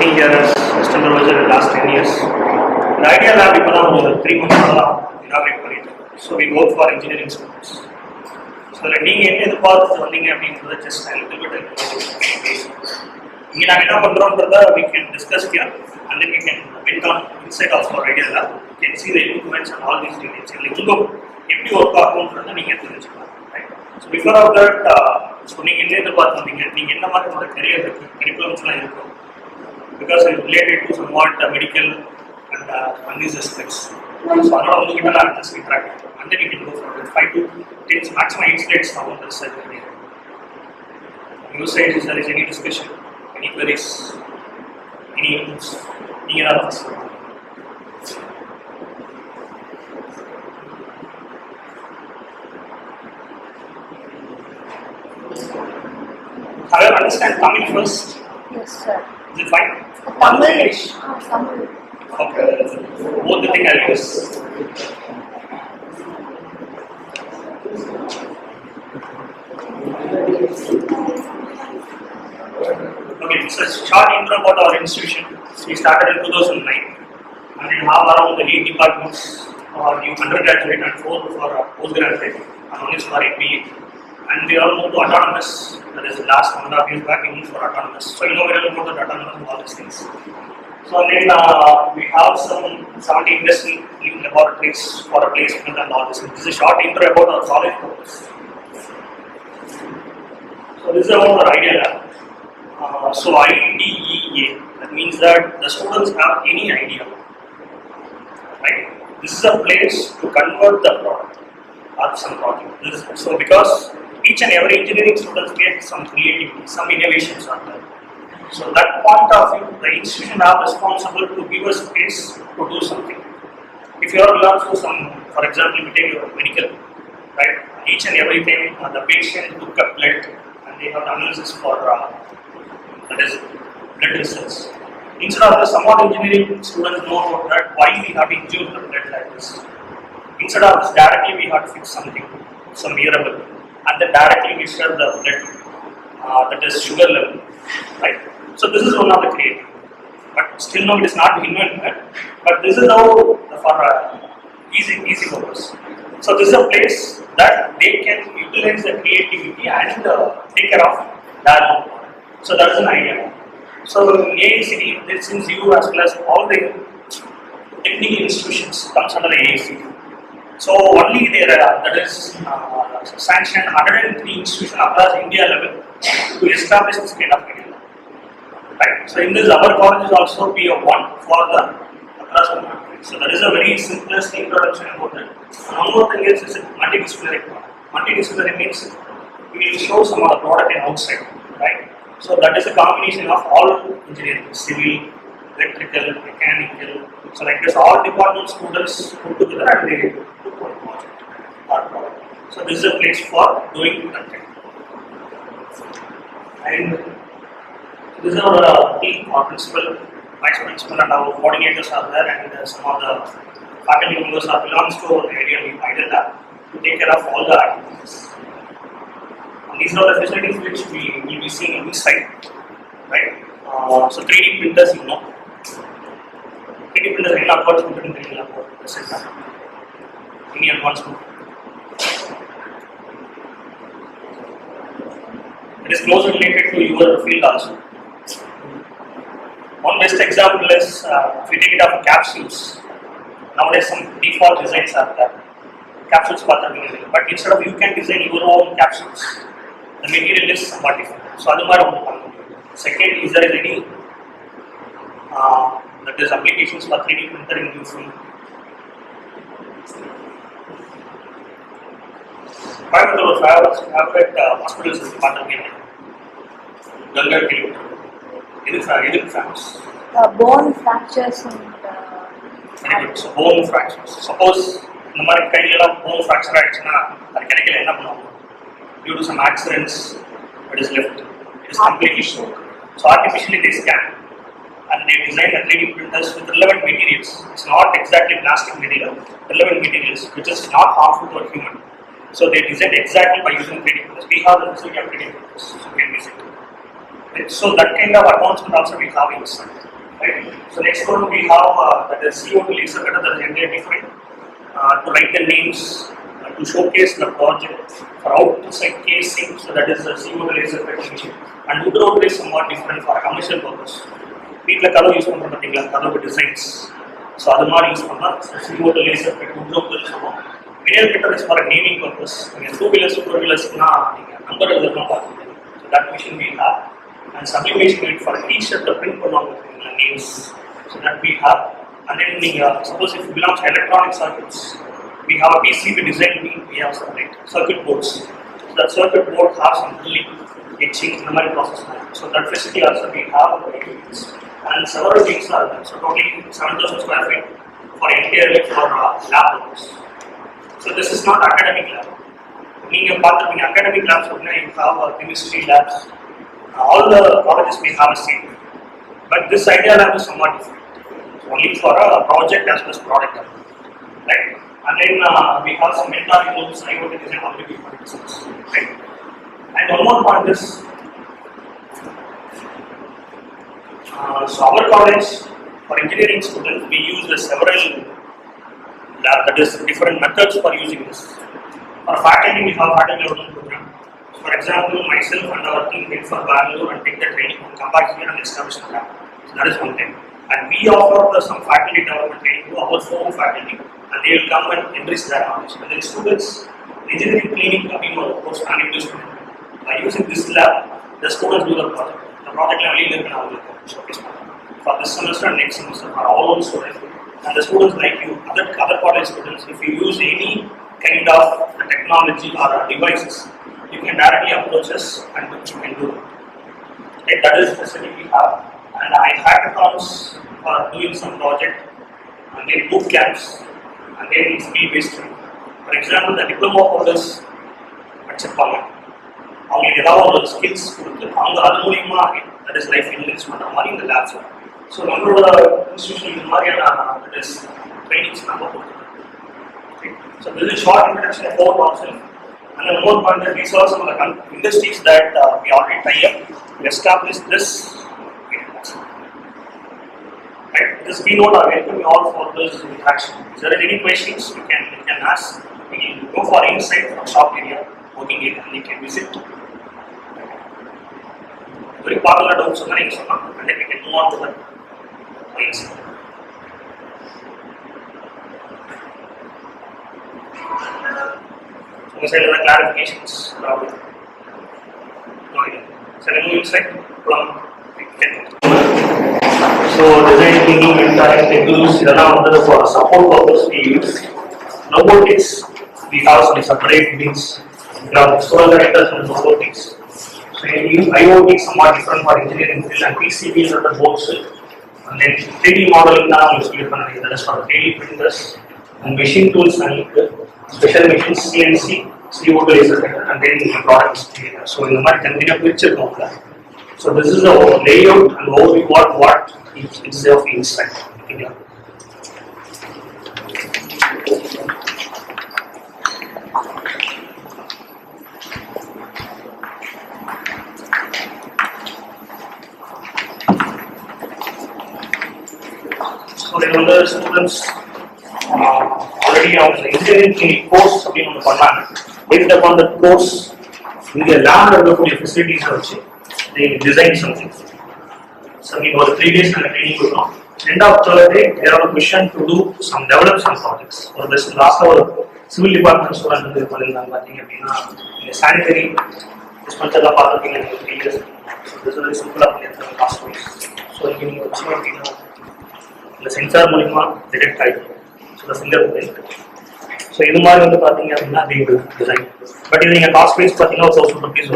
working here as assistant professor in the last 10 years. The Idea Lab இப்போ தான் ஒரு 3 months inaugurate பண்ணிட்டோம். So we work for engineering students. So நீங்கள் என்ன எதிர்பார்த்து வந்தீங்க அப்படின்றத just a little bit இங்கே நாங்கள் என்ன பண்ணுறோன்றத we can discuss here and then we can went on inside of our Idea Lab. You can see the equipments and all these details. இங்கே எப்படி ஒர்க் ஆகும்ன்றத நீங்கள் தெரிஞ்சுக்கலாம். So before of that, so நீங்கள் என்ன எதிர்பார்த்து வந்தீங்க, நீங்கள் என்ன மாதிரி உங்களோட கரியர் இருக்குது, கரிக்குலம்ஸ்லாம் இருக்கும், because it related to somewhat medical and these aspects. So அதனால உங்ககிட்ட நான் just interact and then you can go for 5 to 10 maximum 8 slides now on this side. Your side, if there is any discussion, any queries, any inputs, நீங்கள் தான் first. I understand Tamil first. Yes, sir. Is it fine? Tamil. English. Tamil. Okay. Both the thing I'll use. Okay, it's a short intro about our institution. We started in 2009 and we have around 8 departments, new undergraduate and 4 for postgraduate and 1 is for MBA. And we all moved to autonomous. That is the last 1.5 years back we moved for autonomous. So you know very well about the autonomous and all these things. So then we have some 70 industry laboratories for a placement and all this. This is a short intro about our college purpose. So this is about our Idea Lab. So IDEA, that means that the students have any idea, right? This is a place to convert the product or some project. So because each and every engineering student get some creativity, some innovations are there. So that point of view, the institution are responsible to give us space to do something. If you are learned to some, for example, you take your medical, right? Each and every time the patient took a blood and they have analysis for that is blood results. Instead of the somewhat engineering students know about that, why we have to injure the blood like this. Instead of this, directly we have to fix something, some wearable, and then directly we share the blood, that is sugar level, right? So this is one of the creative, but still no, it is not invented. But this is how for easy purpose. So this is a place that they can utilize the creativity and take care of that. So that is an idea. So in AICTE, since you as well as all the technical institutions comes under AICTE. So only there that is sanctioned 103 institutions across India level to establish this kind of idea. Right. So in this, our college is also PO1 for the across the country. So that is a very simplest introduction about it. One more thing is multidisciplinary. Multidisciplinary means we will show some of the product in outside, right? So that is a combination of all engineering, civil, electrical, mechanical. So like this, all department students put together and they put one project or product. So this is a place for doing content. And this is our team, our principal, vice principal, and our coordinators are there, and some of the faculty members are belongs to the Idea Lab to take care of all the activities. And these are the facilities which we will be seeing inside, right? So 3D printers, you know. 3D printers, any advancement in 3D lab. Any advancement? It is closely related to your field also. One best example is if you take it up capsules. Nowadays some default designs are there. Capsules pattern, but instead of you can design your own capsules, the material is somewhat different. So that's one. Second, is there any that is applications for 3D printer in new field? Coimbatore favorite hospitals is part of India. Ganga Clinic. It is famous. Bone fractures and. Very good. So bone fractures. Suppose இந்த மாதிரி கையிலலாம் bone fracture ஆயிடுச்சுன்னா அது கிடைக்கல என்ன பண்ணுவாங்க? Due to some accidents, it is left. It is completely broken. So artificially they scan and they design the 3D printers with relevant materials. It's not exactly plastic material, relevant materials which is not harmful to a human. So they design exactly by using 3D printers. We have the facility of 3D printers, so we can use it. So that kind of advancement also we have inside. Right? So next one we have that is CO2 laser cutter, that is entirely different. To write the names, to showcase the project for outside casing, so that is the CO2 laser cutting machine. And woodwork is somewhat different for commercial purpose. வீட்டில் கதவு use பண்ணுறோம் பார்த்தீங்களா, கதவு designs. So அது மாதிரி use பண்ணால் CO2 laser cut woodwork சொல்லுவோம். Nail cutter is for a naming purpose. நீங்கள் 2 wheelers 4 wheelersனா நீங்கள் நம்பர் எழுதலாம் பார்த்துக்கோங்க. So that machine we have. And sublimation unit for t-shirt print பண்ணுவாங்க names. So that we have. And then suppose if it belongs to electronic circuits, we have a PCB design team, we have separate circuit boards. So that circuit board has some drilling, etching, the memory process. So that facility also we have, and several things are there. So totally 7,000 square feet for entirely for lab purpose. So this is not academic lab. In academic labs, you have chemistry labs. All the colleges may have a same. But this idea lab is somewhat different. Only for a project as well as product, right? And then we have some mentoring groups, IoT design, already for business, right? And one more point is, so our college for engineering students, we use several lab, that is different methods for using this. For faculty, we have faculty development program. For example, myself and our team went for Bangalore and take the training and come back here and establish the lab. So that is one thing. And we offer some faculty development training to our four faculty, and they will come and enrich their knowledge. And then students, engineering training coming or course planning to student. By using this lab, the students do the project. The project level showcase for this semester and next semester for all our students. And the students like you, other college students, if you use any kind of technology or devices, you can directly approach us and you can do it. Okay, that is the facility we have. And I hackathons for doing some project, and then boot camps, and then skill-based training. For example, the diploma holders வச்சிருப்பாங்க, அவங்களுக்கு ஏதாவது ஒரு skills கொடுத்து அவங்க அது மூலியமா that is life invest பண்ற மாதிரி இந்த லேப்ஸ். ஸோ நம்மளோட இன்ஸ்டியூஷன் இது மாதிரியான தட் இஸ் ட்ரைனிங்ஸ் நம்ம கொடுத்துருக்கோம். So this is short introduction about ourselves. And the more point that these are some of the industries that we already tie up to establish this. Right? This keynote, I welcome you all for this interaction. If there are any questions, you can ask. We can go for insight from shop area, working area, and you can visit. Very popular doubts on the next one, and then we can move on to the points. So, say the clarifications. So, let me insight from. So, design thinking, mentoring, tools, for support purpose we use. Robotics, we have some separate things. Solar connectors and robotics. So, IoT is somewhat different for engineering field, and PCBs are the boards. And then 3D modeling now is different. That is for 3D printers and machine tools and special machines, CNC, CO2 laser cutter, and then the products. So, in the market, picture. So this is the layout and overview what it's of inside. So there are the students already on the engineering course based upon the course in the lab development facilities. They design something. So we go 3 days and training will come. End of third day, they have a mission to develop some projects. So this last our civil department student in the sanitary, this much of the part of the 3 years. So this is very simple of last week. So you can the sensor mulima detect type. So the fingerprint. So this is they will design. But if you cost price, also rupees.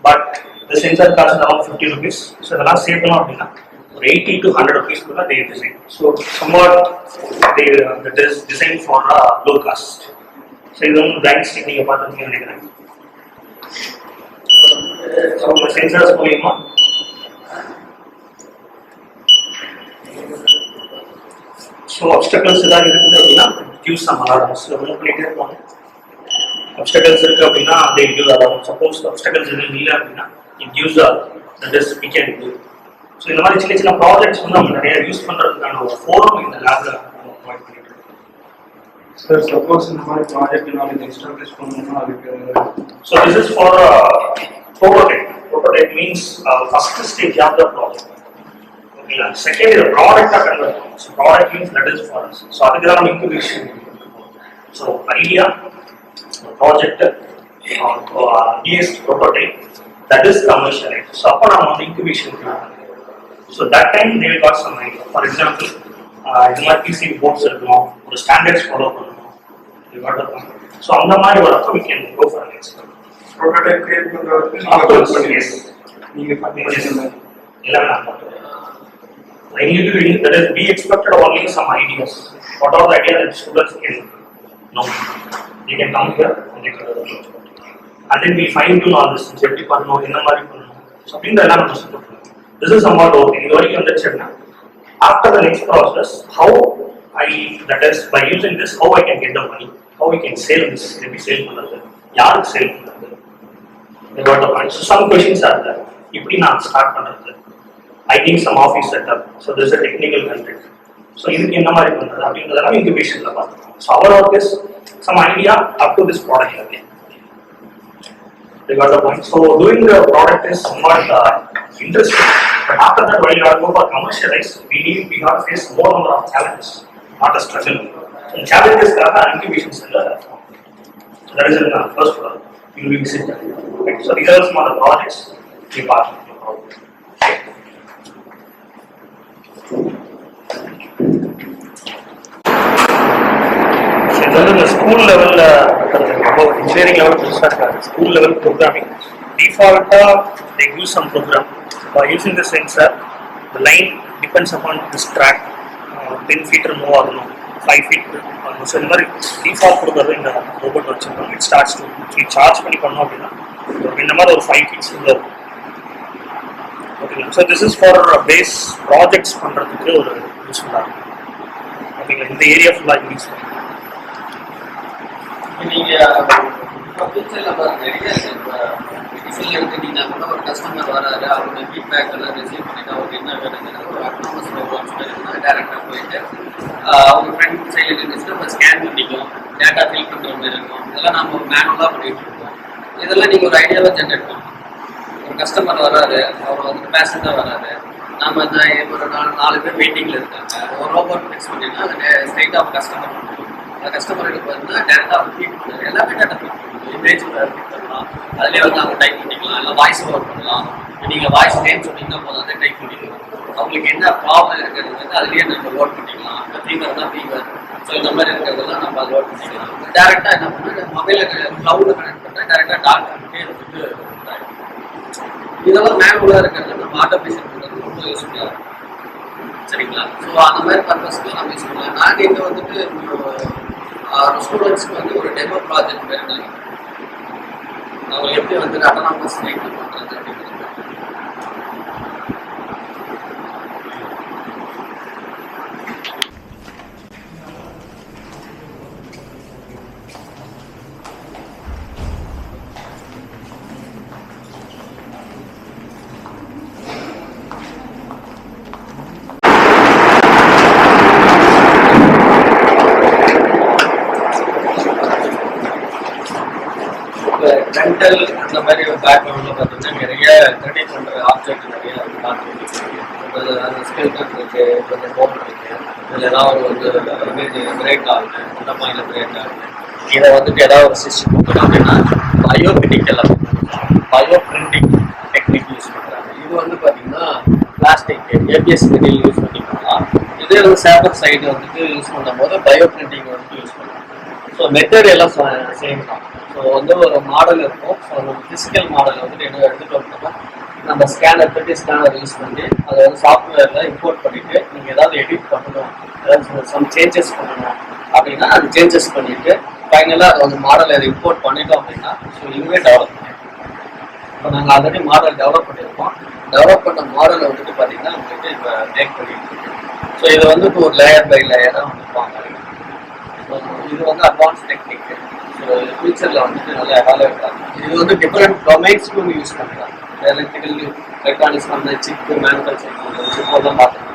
But the sensor costs around 50 rupees. So the last save 80 to 100 rupees they design. So somewhat they that is designed for low cost. So you don't blank sticking apart of the other. So the sensors going on. So obstacles give some alarms. So obstacles they give alarm. Suppose the obstacles it gives that is we can do. So so இந்த மாதிரி சின்ன சின்ன projects வந்து நம்ம நிறைய use பண்ணுறதுக்கான ஒரு forum இந்த லேப்ல நம்ம ப்ரொவைட் பண்ணிட்டு இருக்கோம். சார் சப்போஸ் இந்த மாதிரி ப்ராஜெக்ட் நாளைக்கு எஸ்டாப்ளிஷ் பண்ணணும்னா அதுக்கு so this is for prototype. Prototype means first stage of the project. Okay, second is the product conversion. So product means that is for us. So அதுக்கு தான் நம்ம incubation. So idea, project, DS prototype, that is commercialized. So அப்போ நம்ம வந்து incubation பண்ணலாம். So that time they will got some idea. For example, இந்த மாதிரி PCB boards இருக்கணும், ஒரு standards follow பண்ணணும். You got the point. So அந்த மாதிரி வரப்போ we can go for next step. Prototype create பண்றதுக்கு நீங்க பண்ணிருக்கீங்க எல்லாம் நான் பண்ணுறேன். That is, we expected only some ideas. What are the ideas that students can know? They can come here and they can learn. And then we fine tune all this. எப்படி பண்ணணும், என்ன மாதிரி பண்ணணும், ஸோ அப்படின்றதெல்லாம் நம்ம சொல்லிட்டு இருக்கோம். This is somewhat okay. இது வரைக்கும் வந்துச்சுன்னா after the next process, how that is by using this, how I can get the money, how we can sell this, எப்படி சேல் பண்ணுறது, யாருக்கு சேல் பண்ணுறது. So some questions are there. இப்படி நான் start பண்ணுறது, I need some office setup, so there is a technical content. So இதுக்கு என்ன மாதிரி பண்ணுறது அப்படின்றதெல்லாம் இன்குபேஷன்ல பார்த்துக்கோம். So our work is some idea up to this product level. You got the point. So doing the product is somewhat interesting, but after that, while you are go for commercialize, we got to face more number of challenges, not a struggle. So challenges are incubation center. So that is in the first one. You will visit that. Okay. So these are some of the projects we partner with. இந்த school லெவலில் ரொம்ப engineering level பெருசாக இருக்காது. School level programming டிஃபால்ட்டாக they use some program by using the sensor. The line depends upon this track. 10 feet move ஆகணும், 5 feet ஆகணும். So இந்த மாதிரி டிஃபால்ட் கொடுக்குறது இந்த ரோபோட் வச்சுருக்கோம். இட் ஸ்டார்ட்ஸ் டு சார்ஜ் பண்ணி பண்ணோம் அப்படின்னா இந்த மாதிரி ஒரு 5 feet உள்ள இருக்கும். ஓகேங்களா? So this is for base projects பண்ணுறதுக்கு ஒரு யூஸ்ஃபுல்லாக இருக்கும். ஓகேங்களா? இந்த ஏரியா ஃபுல்லாக யூஸ் பண்ணுறோம். நீங்க ஃபியூச்சர்ல நிறைய டிசைன் எடுத்துட்டீங்கன்னா கூட ஒரு கஸ்டமர் வராரு, அவரோட ஃபீட்பேக் எல்லாம் ரிசீவ் பண்ணிட்டு அவருக்கு என்ன வேணுங்கிறது ஒரு அட்டானமஸ் ப்ரோக்ராம்ஸ் இருக்குன்னா டேரக்டாக போயிட்டு அவங்க ஃப்ரெண்ட் சைடில் இருந்துச்சுன்னா நம்ம ஸ்கேன் பண்ணிக்கும், டேட்டா ஃபில் பண்ணுற மாதிரி இருக்கும். இதெல்லாம் நம்ம மேனுவலாக பண்ணிட்டு இருக்கோம். இதெல்லாம் நீங்கள் ஒரு ஐடியாவாக ஜென்ரேட் பண்ணணும். ஒரு கஸ்டமர் வராரு, அவர் வந்து பேசண்டாக வராரு, நம்ம இந்த ஒரு 4 பேர் வெயிட்டிங்கில் இருக்காங்க, ஒரு ரோபோட் ஃபிக்ஸ் பண்ணிங்கன்னா அது ஸ்ட்ரைட்டாக அவங்க கஸ்டமர் பண்ணுவோம். கஸ்டமருக்கு வந்து டேரெக்டாக அவங்க ஃபீட் பண்ணுறது எல்லாமே டேட்டா ஃபீட் பண்ணுவோம். இமேஜ் ஃபீட் பண்ணலாம், அதிலே வந்து அவங்க டைப் பண்ணிக்கலாம், இல்லை வாய்ஸ் ஓவர் பண்ணலாம். நீங்கள் வாய்ஸ் நேம் சொன்னீங்கன்னா போதும், அதை டைப் பண்ணிக்கலாம். அவங்களுக்கு என்ன ப்ராப்ளம் இருக்கிறது வந்து அதுலேயே நம்ம லோட் பண்ணிக்கலாம். இப்போ ஃபீவர்னா ஃபீவர், ஸோ இந்த மாதிரி இருக்கிறதெல்லாம் நம்ம அதை லோட் பண்ணிக்கலாம். டேரெக்டாக என்ன பண்ணால் மொபைலில் க்ளவுடில் கனெக்ட் பண்ணால் டேரெக்டாக டாக்டர்கிட்டே வந்துட்டு இதெல்லாம் மேனுவலாக இருக்கிறது நம்ம ஆட்டோமேஷன் பண்ணுறது ரொம்ப யூஸ்ஃபுல்லாக இருக்கும். சரிங்களா? ஸோ அந்த மாதிரி பர்பஸ்க்கு நம்ம யூஸ் பண்ணலாம். நாங்கள் இங்கே வந்துட்டு ஸ்டூடெண்ட்ஸ்க்கு வந்து ஒரு டெமோ ப்ராஜெக்ட் வேணும். அவங்க எப்படி வந்து அட்டானமஸ் வெஹிக்கிள் பண்ணுறது அப்படிங்கிறது. மென்டல் அந்த மாதிரி ஒரு பேக்ரவுண்டில் பார்த்தீங்கன்னா நிறைய கிரெடிட் பண்ணுற ஆப்ஜெக்ட் நிறைய பார்த்துருக்கு. அந்த ஸ்கெல்டன் இருக்குது, கொஞ்சம் போன் இருக்குது, இதில் ஏதாவது வந்து இமேஜ் பிரேக் ஆகுது, அந்த மாதிரியில் பிரேக் ஆகுது. இதை வந்துட்டு ஏதாவது ஒரு சிஸ்டம் கொடுக்கணும் அப்படின்னா பயோ பிரிண்டிங் டெக்னிக் யூஸ் பண்ணுறாங்க. இது வந்து பார்த்தீங்கன்னா பிளாஸ்டிக் ஏபிஎஸ் மெட்டீரியல் யூஸ் பண்ணிக்கலாம். இதே வந்து சேப்பர் சைடு வந்துட்டு யூஸ் பண்ணும் போது பயோ பிரிண்டிங் வந்துட்டு யூஸ் பண்ணலாம். ஸோ மெத்தட் எல்லாம் சேம் தான். ஸோ வந்து ஒரு மாடல் இருக்கும். ஸோ நம்ம ஃபிசிக்கல் மாடல் வந்துட்டு என்ன எடுத்துகிட்டு வந்தோம்னா நம்ம ஸ்கேனர் 30 ஸ்கேனர் யூஸ் பண்ணி அதை வந்து சாஃப்ட்வேரில் இம்போர்ட் பண்ணிவிட்டு நீங்கள் ஏதாவது எடிட் பண்ணணும், ஏதாவது சம் சேஞ்சஸ் பண்ணணும் அப்படின்னா அது சேஞ்சஸ் பண்ணிவிட்டு ஃபைனலாக அதை வந்து மாடல் அதை இம்போர்ட் பண்ணிட்டோம் அப்படின்னா ஸோ இதுவே டெவலப் பண்ணிடுவோம். இப்போ நாங்கள் ஆல்ரெடி மாடல் டெவலப் பண்ணியிருக்கோம். டெவலப் பண்ண மாடலை வந்துட்டு பார்த்தீங்கன்னா வந்துட்டு இப்போ மேக் பண்ணிட்டு இருக்கோம். ஸோ இதை வந்து இப்போ ஒரு லேயர் பை லேயராக வந்துருப்பாங்க. இது வந்து அட்வான்ஸ் டெக்னிக். ஸோ ஃபியூச்சரில் வந்துட்டு நல்லா எவாலுவேட் ஆகும். இது வந்து டிஃப்ரெண்ட் டொமைன்ஸ்க்கு யூஸ் பண்ணுறாங்க. எலக்ட்ரிக்கல் எலக்ட்ரானிக்ஸ் பண்ண சிப்பு மேனுஃபேக்சரிங் இப்போதான் பார்த்துருக்கோம்.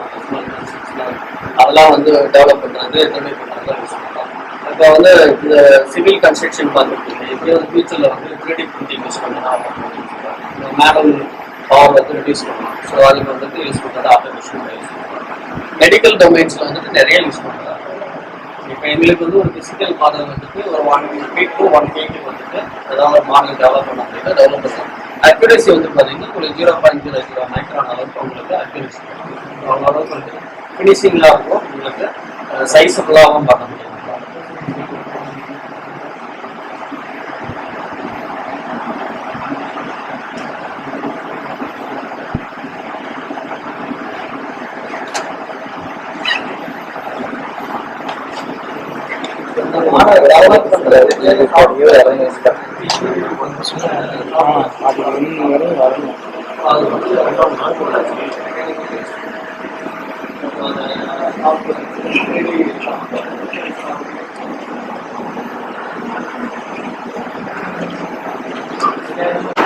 அதெல்லாம் வந்து டெவலப் பண்ணுறது எதுவுமே பண்ணுறது யூஸ் பண்ணுறோம். இப்போ வந்து இந்த சிவில் கன்ஸ்ட்ரக்ஷன் பார்த்துருக்கீங்க, எப்படியும் வந்து ஃபியூச்சரில் வந்து 3D பிரிண்டிங் யூஸ் பண்ணலாம். மேனுவல் பவர் வந்து ரெடியூஸ் பண்ணலாம். ஸோ அதுக்கு வந்துட்டு யூஸ் பண்ணுறது ஆட்டோமேஷன் யூஸ் பண்ணுறோம். மெடிக்கல் டொமைன்ஸில் வந்துட்டு நிறைய யூஸ் பண்ணுறாங்க. இப்போ எங்களுக்கு வந்து ஒரு ஃபிசிக்கல் மாடல் வந்துட்டு ஒரு 1 feet to 1 feet வந்துட்டு ஏதாவது ஒரு மாடல் டெவலப் பண்ண முடியுது, டெவலப் பண்ணலாம். அக்யூரேசி வந்து பார்த்தீங்கன்னா ஒரு 0.00 மைக்ரான் அளவுக்கு உங்களுக்கு அக்யூரேசி அவ்வளோ அளவுக்கு வந்து ஃபினிஷிங்காக இருக்கும், உங்களுக்கு சைஸபுளாகவும் பண்ண முடியும். மாடல் டெவலப் பண்ணுறது அது வந்து 2 நாள் கூட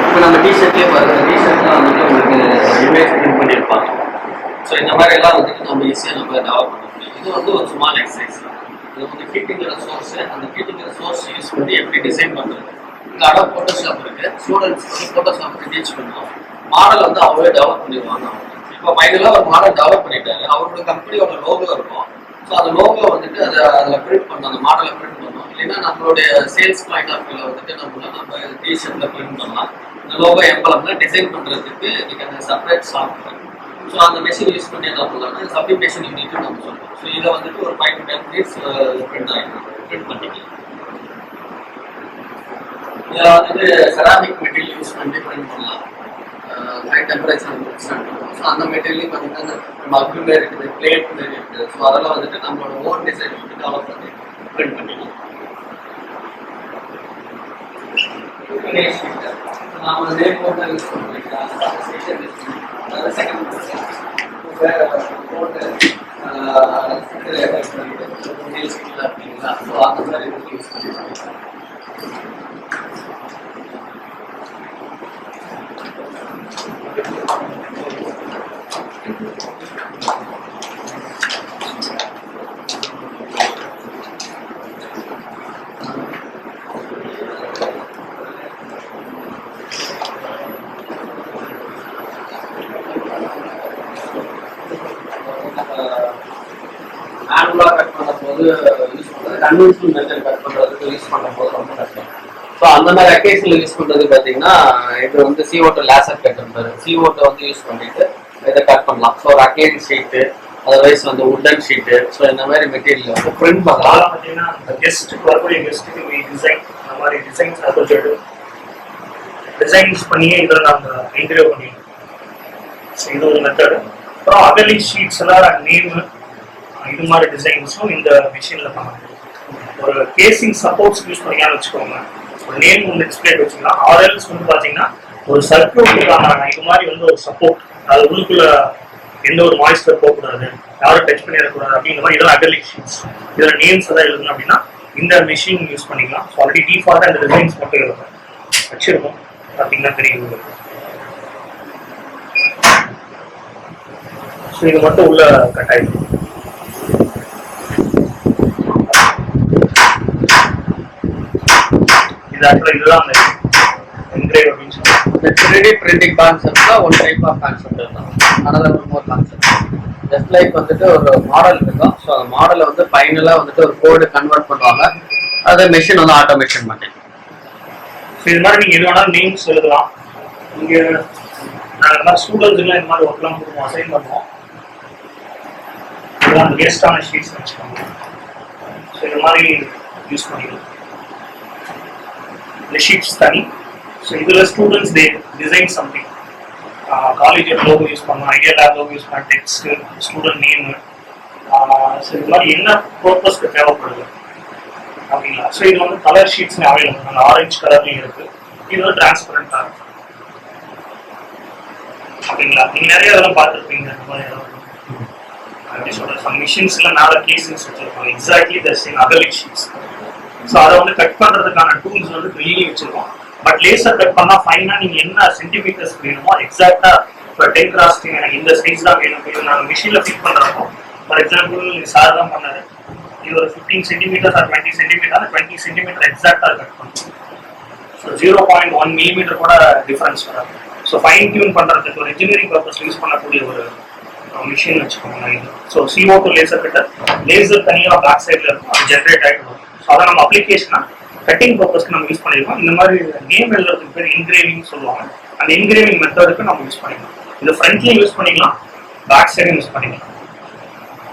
இப்போ நம்ம டிஷர்ட்லேயே பாருங்க, டிஷர்ட்லாம் வந்துட்டு உங்களுக்கு இமேஜ் பிரிண்ட் பண்ணியிருப்பாங்க. ஸோ இந்த மாதிரி எல்லாம் வந்துட்டு நம்ம ஈஸியாக நம்ம டெவலப் பண்ண முடியும். இது வந்து ஒரு ஸ்மால் எக்ஸசைஸ். இது வந்து ஃபிட்டிங்கிற சோர்ஸ், அந்த ஃபிட்டிங்கிற சோர்ஸ் யூஸ் பண்ணி எப்படி டிசைன் பண்ணுறது. இங்கே அடோப் ஃபோட்டோஷாப் இருக்குது, ஸ்டூடெண்ட்ஸ் வந்து ஃபோட்டோஷாப்புக்கு டீச் பண்ணுவோம். மாடல் வந்து அவங்களே டெவலப் பண்ணிடுவாங்க. இப்போ மைண்டில் ஒரு மாடல் டெவலப் பண்ணிட்டாரு, அவரோட கம்பெனியோட லோகோ இருக்கும். ஸோ அந்த லோகோ வந்துட்டு அதில் பிரிண்ட் பண்ணணும், அந்த மாடலை பிரிண்ட் பண்ணணும். இல்லைன்னா நம்மளுடைய சேல்ஸ் பாயிண்ட் ஆஃப் வியூவில் வந்துட்டு நம்ம டிஷர்ட்டில் பிரிண்ட் பண்ணலாம். இந்த லோகோ எம்பளம்ல டிசைன் பண்ணுறதுக்கு இதுக்கான செப்பரேட் சாஃப்ட்வேர். ஸோ அந்த மெஷின் யூஸ் பண்ணி என்ன பண்ணலாம்னா சப்ளிமேஷன் யூனிட்னு நம்ம சொல்லுவோம். ஸோ இதை வந்துட்டு ஒரு 5 to 10 minutes பிரிண்ட் ஆகிடும், பிரிண்ட் பண்ணிக்கலாம். இதில் வந்துட்டு செராமிக் மெட்டீரியல் யூஸ் பண்ணி பிரிண்ட் பண்ணலாம். ஹை டெம்பரேச்சர் பண்ணுவோம். ஸோ அந்த மெட்டீரியலையும் பார்த்தீங்கன்னா மக்கு மாரி இருக்குது, பிளேட் மாரி இருக்குது. ஸோ அதெல்லாம் வந்துட்டு நம்மளோட ஓன் டிசைன் வந்து டெவலப் பண்ணி பிரிண்ட் பண்ணிக்கலாம். நாம நேம் போட்டு யூஸ் பண்ணுறீங்களா, செகண்ட் போட்டு அப்படிங்களா. ஸோ அந்த மாதிரி யூஸ் பண்ணிக்கலாம். மேனுவலாக கட் பண்ணும்போது யூஸ் பண்ணுறது, கன்வென்ஷனல் மெத்தட் கட் பண்ணுறதுக்கு யூஸ் பண்ணும்போது ரொம்ப கஷ்டம். ஸோ அந்த மாதிரி அக்கேஷனில் யூஸ் பண்ணுறது பார்த்தீங்கன்னா இது வந்து CO2 லேசர் கட் பண்ணுறது. CO2 வந்து யூஸ் பண்ணிட்டு இதை கட் பண்ணலாம். ஸோ ஒரு அக்கேட் ஷீட்டு, அதர்வைஸ் வந்து உட்டன் ஷீட்டு, ஸோ இந்த மாதிரி மெட்டீரியல் வந்து பிரிண்ட் பண்ணலாம். பார்த்தீங்கன்னா கெஸ்ட்டுக்கு வரக்கூடிய கெஸ்ட்டுக்கு டிசைன் அந்த மாதிரி டிசைன்ஸ் அசோசியேட் டிசைன்ஸ் பண்ணியே இதில் நாங்கள் இன்டர்வியூ பண்ணிடுவோம். ஸோ இது ஒரு மெத்தடு. அப்புறம் அகலி ஷீட்ஸ் எல்லாம் நேமு இது மாதிரி டிசைன்ஸும் இந்த மிஷினில் பண்ணலாம். ஒரு கேசிங் சப்போர்ட்ஸ் யூஸ் பண்ணியான்னு வச்சுக்கோங்க, ஒரு நேம் ஒன்று டிஸ்பிளே வச்சுக்கலாம். ஆர்எல்ஸ் வந்து பார்த்தீங்கன்னா ஒரு சர்க்கியூட்டுக்கான இது மாதிரி வந்து ஒரு சப்போர்ட், அது உள்ளுக்குள்ள எந்த ஒரு மாய்ஸ்டர் போகக்கூடாது, யாரும் டச் பண்ணிடக்கூடாது அப்படிங்கிற மாதிரி இதெல்லாம் அகலிக் ஷீட்ஸ். இதில் நேம்ஸ் எதாவது எழுதணும் அப்படின்னா இந்த மிஷின் யூஸ் பண்ணிக்கலாம். ஸோ ஆல்ரெடி டிஃபால்ட்டாக இந்த டிசைன்ஸ் மட்டும் இருக்கும் வச்சிருக்கோம், பார்த்தீங்கன்னா தெரியும். ஸோ இது மட்டும் உள்ள கட் ஆகிடும். இது ஆக்சுவலாக இதுதான் அந்த என்கிரேவ் அப்படின்னு சொல்லுவாங்க. இந்த 3D பிரிண்டிங் கான்செப்ட்ல ஒன் டைப் ஆஃப் கான்செப்ட் தான். அனதர் ஒரு மோர் கான்செப்ட். ஜஸ்ட் லைக் வந்துட்டு ஒரு மாடல் இருக்கும். ஸோ அந்த மாடலை வந்து ஃபைனலாக வந்துட்டு ஒரு கோடு கன்வெர்ட் பண்ணுவாங்க, அதை மெஷின் வந்து ஆட்டோமேஷன் பண்ணிடும். ஸோ இது மாதிரி நீங்கள் எது வேணாலும் நேம்ஸ் எழுதலாம். இங்கே நாங்கள் இந்த மாதிரி ஸ்டூடெண்ட்ஸுலாம் இந்த மாதிரி ஒர்க்லாம் கொடுப்போம், அசைன் பண்ணுவோம். இதெல்லாம் வேஸ்டான ஷீட்ஸ் வச்சுக்கோங்க. ஸோ இது மாதிரி யூஸ் பண்ணிக்கலாம். இந்த ஷீட்ஸ் தனி. ஸோ இதில் students they design something. College logo use பண்ணலாம், ஐடியா லேப் லோகோ யூஸ் பண்ண, டெக்ஸ்ட், ஸ்டூடெண்ட் நேமு. ஸோ இது மாதிரி என்ன பர்பஸ்க்கு தேவைப்படுது அப்படிங்களா. ஸோ இது வந்து கலர் ஷீட்ஸ் அவைலபிள், அந்த ஆரஞ்சு கலர்லையும் இருக்குது. இது வந்து டிரான்ஸ்பரண்டாக இருக்கும் அப்படிங்களா. நீங்கள் நிறைய இதெல்லாம் பார்த்துருப்பீங்க. இந்த மாதிரி எப்படி சொல்கிறது, சம் மிஷின்ஸில் மேலே கேசிங்ஸ் வச்சுருப்பாங்க, exactly the same acrylic sheets. So அதை வந்து கட் பண்ணுறதுக்கான டூல்ஸ் வந்து ட்ரில்லிங் வச்சுருக்கோம். பட் லேசர் கட் பண்ணால் ஃபைனாக நீங்கள் என்ன சென்டிமீட்டர்ஸ் வேணுமோ எக்ஸாக்டாக இப்போ 10 கிராஸ்டிங் எனக்கு இந்த சைஸ் தான் வேணும். இது நாங்கள் மிஷினில் ஃபிட் பண்ணுறப்போ ஃபார் எக்ஸாம்பிள் சார் தான் பண்ணாரு, இது ஒரு 15 சென்டிமீட்டர் ஆர் 20 சென்டிமீட்டர் 20 சென்டிமீட்டர் எக்ஸாக்டாக கட் பண்ணும். ஸோ 0.1 மில்லிமீட்டர் கூட டிஃபரன்ஸ் வராது. ஸோ ஃபைன் டியூன் பண்ணுறதுக்கு ஒரு இன்ஜினியரிங் பர்பஸ் யூஸ் பண்ணக்கூடிய ஒரு மிஷின் வச்சுக்கோங்க இது. ஸோ CO2 லேசர் கிட்ட லேசர் தனியாக பேக் சைடில் இருக்கும், அது ஜென்ரேட் ஆகிட்டு வரும். ஸோ அதை நம்ம அப்ளிகேஷனாக கட்டிங் பர்பஸ்க்கு நம்ம யூஸ் பண்ணியிருக்கோம். இந்த மாதிரி கேம் எழுதுறதுக்கு பேர் இன்கிரேவிங் சொல்லுவாங்க. அந்த இன்கிரேவிங் மெத்தடுக்கு நம்ம யூஸ் பண்ணிக்கலாம். இது ஃப்ரண்ட்லையும் யூஸ் பண்ணிக்கலாம், பேக் சைடும் யூஸ் பண்ணிக்கலாம்.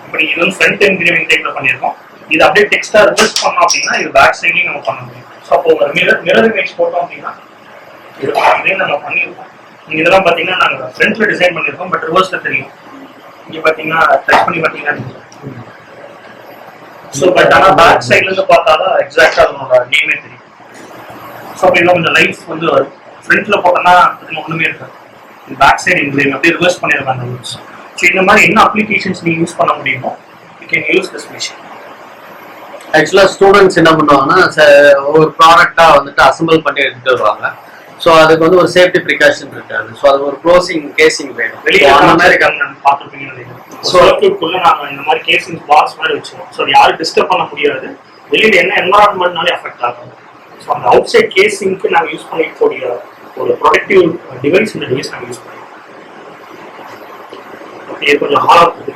இப்படி இது வந்து ஃப்ரண்ட் இன்கிரேவிங் டைப்ல பண்ணியிருக்கோம். இது அப்படியே டெக்ஸ்டா ரிவர்ஸ் பண்ணோம் அப்படின்னா இது பேக் சைட்லையும் நம்ம பண்ண முடியும். ஸோ அப்போ ஒரு மிரர் இமேஜ் போட்டோம் அப்படின்னா இதே நம்ம பண்ணியிருக்கோம். நீங்க இதெல்லாம் பார்த்தீங்கன்னா நாங்கள் ஃப்ரண்ட்ல டிசைன் பண்ணியிருக்கோம், பட் ரிவர்ஸ்ல தெரியும். இங்க பார்த்தீங்கன்னா டச் பண்ணி பார்த்தீங்கன்னா ஸோ பட் ஆனால் பேக் சைட்ல இருந்து பார்த்தாதான் எக்ஸாக்டா அதனோட நேமே தெரியும். ஸோ அப்போ இன்னும் கொஞ்சம் லைஃப் வந்து ஃப்ரண்ட்ல போட்டோம்னா ஒண்ணுமே இருக்காது. பேக் சைடு இன்கிரேவிங் அப்படியே ரிவர்ஸ் பண்ணியிருக்காங்க அந்த ரூல்ஸ். ஸோ இந்த மாதிரி என்ன அப்ளிகேஷன்ஸ் நீங்க யூஸ் பண்ண முடியுமோ you can use this machine. ஆக்சுவலா ஸ்டூடெண்ட்ஸ் என்ன பண்ணுவாங்கன்னா ஒரு ப்ராடக்டா வந்துட்டு அசம்பிள் பண்ணி எடுத்துட்டு வருவாங்க. ஸோ அதுக்கு வந்து ஒரு சேஃப்டி ப்ரிகாஷன் இருக்காது. ஸோ அது ஒரு க்ளோசிங் கேசிங் வேணும். வெளியே அந்த மாதிரி பார்த்துருப்பீங்க. சர்க்யூட்குள்ள நாங்கள் இந்த மாதிரி கேசிங் பாக்ஸ் மாதிரி வச்சுருவோம். ஸோ அது யாரும் டிஸ்டர்ப் பண்ண முடியாது. வெளியில் என்ன என்வரான்மெண்ட்னாலே அஃபெக்ட் ஆகும். ஸோ அந்த அவுட் சைட் கேசிங்க்கு நாங்கள் யூஸ் பண்ணிக்கக்கூடிய ஒரு ப்ரொடக்டிவ் டிவைஸ் இந்த டிவைஸ் நாங்கள் யூஸ் பண்ணிக்கிறோம். ஓகே, கொஞ்சம்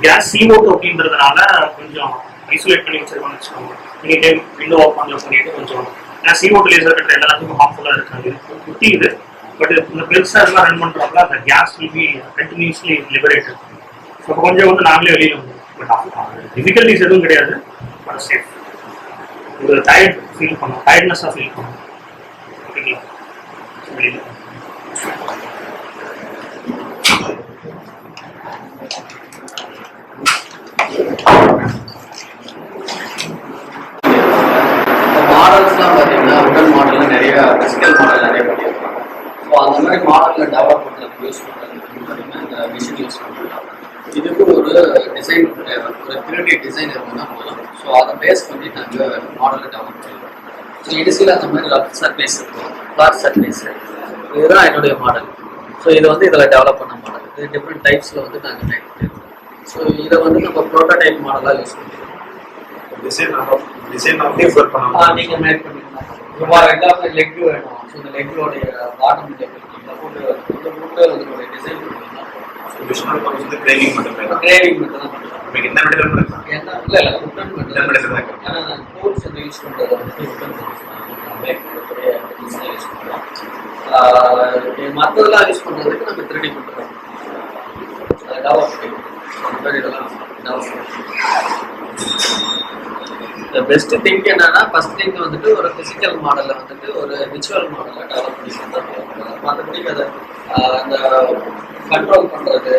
கேஸ் CO2 அப்படின்றதுனால கொஞ்சம் ஐசோலேட் பண்ணி வச்சிருக்கோம்னு வச்சுக்கோங்க. நீங்கள் விண்டோ ஓப்பன் பண்ணிட்டு கொஞ்சம் ஏன்னா CO2 லேசர் கட்டுற எல்லாத்துக்கும் ஹார்ம்ஃபுல்லாக இருக்காது, குட்டி இது. பட் இந்த பெருசாக எல்லாம் ரன் பண்ணுறாங்களா அந்த gas will be continuously liberated. So கொஞ்சம் வந்து நாங்களே வெளியில் வந்து பட் டிஃபிகல்ட்டிஸ் எதுவும் கிடையாது, பட் சேஃப். ஒரு டயர்ட் ஃபீல் பண்ணோம், டயர்ட்னஸாக ஃபீல் பண்ணோம். ஓகேங்களா? வெளியில் மாடல்ஸ்லாம் பார்த்தீங்கன்னா உடன் மாடலில் நிறைய பிசிக்கல் மாடல் நிறைய பண்ணியிருக்காங்க. ஸோ அந்த மாதிரி மாடலில் டெவலப் பண்ணுறதுக்கு யூஸ் பண்ணுறதுக்கு பார்த்தீங்கன்னா இந்த மிஷின் யூஸ் பண்ணுறோம். இதுக்கு ஒரு டிசைன் தேவை, ஒரு 3D டிசைன் இருந்தால் போதும். ஸோ அதை பேஸ் பண்ணி நாங்கள் மாடலை டெவலப் பண்ணிடுவோம். ஸோ இனிஷியல் அந்த மாதிரி ரஃப் சர்ஃபேஸ் இருக்கும், ஃப்ளாட் சர்ஃபேஸ், இதுதான் என்னுடைய மாடல். ஸோ இதை வந்து இதில் டெவலப் பண்ண மாடல். இது டிஃப்ரெண்ட் டைப்ஸில் வந்து நாங்கள் மேக் பண்ணிடுவோம். ஸோ இதை வந்து நம்ம ப்ரோட்டோடைப் மாடலாக யூஸ் பண்ணிடுவோம். டிசைன் டிஃபர் பண்ணலாம். நீங்கள் மேக் பண்ணிக்கலாம். இப்போ ஃபார் எக்ஸாம்பிள் லெக் வேணும். ஸோ இந்த லெக்கோடைய பாட்டம் லெக் இருக்கீங்களா, ஃபுட்டு அதனுடைய டிசைன் பண்ணிக்கலாம். விஷுவல் பர்பஸ் வந்து கிரேவிங் மட்டும் தான். கிரேவிங் மட்டும் தான் பண்ணுறோம். உங்களுக்கு என்ன மெட்டீரியல் பண்ணலாம்? என்ன இல்லை உட்டன் மெட்டீரியல் மட்டும் தான். ஏன்னா நான் டூல்ஸ் வந்து யூஸ் பண்ணுறது வந்து உட்டன் மேக் பண்ணக்கூடிய டிசைன் யூஸ் பண்ணுறோம். மற்றதெல்லாம் யூஸ் பண்ணுறதுக்கு நம்ம 3D பண்ணுறோம். டெவலப் அந்த மாதிரி இதெல்லாம் டெவலப் பண்ணுறோம். இந்த பெஸ்ட் திங்க் என்னன்னா ஃபர்ஸ்ட் திங் வந்துட்டு ஒரு பிசிக்கல் மாடலில் வந்துட்டு ஒரு விர்ச்சுவல் மாடலில் டெவலப் பண்ணி மற்றபடி அதை அந்த கண்ட்ரோல் பண்ணுறது,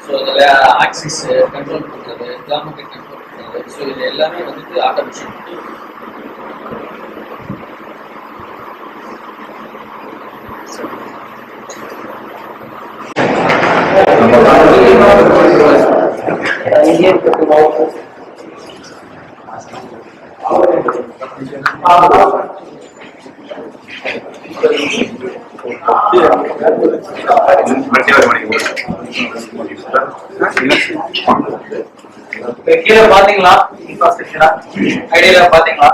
ஸோ இதில் ஆக்சிஸ் கண்ட்ரோல் பண்ணுறது, ஜாமெட்ரி கண்ட்ரோல் பண்ணுறது, ஸோ இது எல்லாமே வந்துட்டு ஆட்டோமேஷன் பண்ணி கீழே பாத்தீங்களா? இன்ஃப்ராஸ்ட்ரக்சரா ஐடியா பாத்தீங்களா?